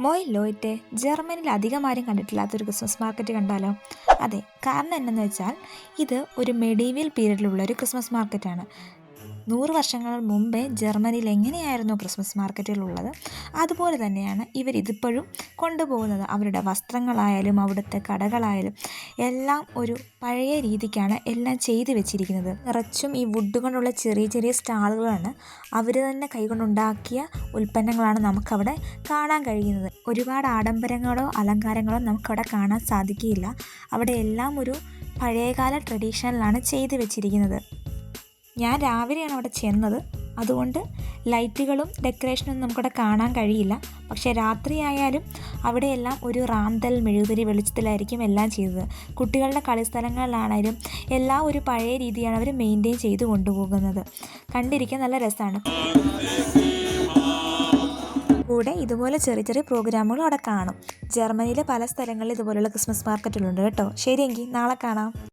മോയ് ലോയ്റ്റെ ജർമ്മനിയിൽ അധികം ആരും കണ്ടിട്ടില്ലാത്തൊരു ക്രിസ്മസ് മാർക്കറ്റ് കണ്ടാലോ? അതെ, കാരണം എന്തെന്ന് വെച്ചാൽ ഇത് ഒരു മെഡീവിയൽ പീരീഡിലുള്ള ഒരു ക്രിസ്മസ് മാർക്കറ്റാണ്. 100 വർഷങ്ങൾ മുമ്പേ ജർമ്മനിയിൽ എങ്ങനെയായിരുന്നു ക്രിസ്മസ് മാർക്കറ്റുകളുള്ളത് അതുപോലെ തന്നെയാണ് ഇവരിതിപ്പോഴും കൊണ്ടുപോകുന്നത്. അവരുടെ വസ്ത്രങ്ങളായാലും അവിടുത്തെ കടകളായാലും എല്ലാം ഒരു പഴയ രീതിക്കാണ് എല്ലാം ചെയ്തു വെച്ചിരിക്കുന്നത്. നിറച്ചും ഈ വുഡ് കൊണ്ടുള്ള ചെറിയ ചെറിയ സ്റ്റാളുകളാണ്. അവർ തന്നെ കൈകൊണ്ടുണ്ടാക്കിയ ഉൽപ്പന്നങ്ങളാണ് നമുക്കവിടെ കാണാൻ കഴിയുന്നത്. ഒരുപാട് ആഡംബരങ്ങളോ അലങ്കാരങ്ങളോ നമുക്കവിടെ കാണാൻ സാധിക്കുകയില്ല. അവിടെ എല്ലാം ഒരു പഴയകാല ട്രഡീഷനിലാണ് ചെയ്തു വെച്ചിരിക്കുന്നത്. ഞാൻ രാവിലെയാണ് അവിടെ ചെന്നത്, അതുകൊണ്ട് ലൈറ്റുകളും ഡെക്കറേഷനൊന്നും നമുക്കവിടെ കാണാൻ കഴിയില്ല. പക്ഷേ രാത്രിയായാലും അവിടെയെല്ലാം ഒരു റാന്തൽ മെഴുകുതിരി വെളിച്ചത്തിലായിരിക്കും എല്ലാം ചെയ്തത്. കുട്ടികളുടെ കളിസ്ഥലങ്ങളിലാണെങ്കിലും എല്ലാം ഒരു പഴയ രീതിയാണ് അവർ മെയിൻറ്റെയിൻ ചെയ്ത് കൊണ്ടുപോകുന്നത്. കണ്ടിരിക്കാൻ നല്ല രസമാണ്. കൂടെ ഇതുപോലെ ചെറിയ ചെറിയ പ്രോഗ്രാമുകൾ അവിടെ കാണും. ജർമ്മനിയിലെ പല സ്ഥലങ്ങളിൽ ഇതുപോലുള്ള ക്രിസ്മസ് മാർക്കറ്റുകളുണ്ട് കേട്ടോ. ശരിയെങ്കിൽ നാളെ കാണാം.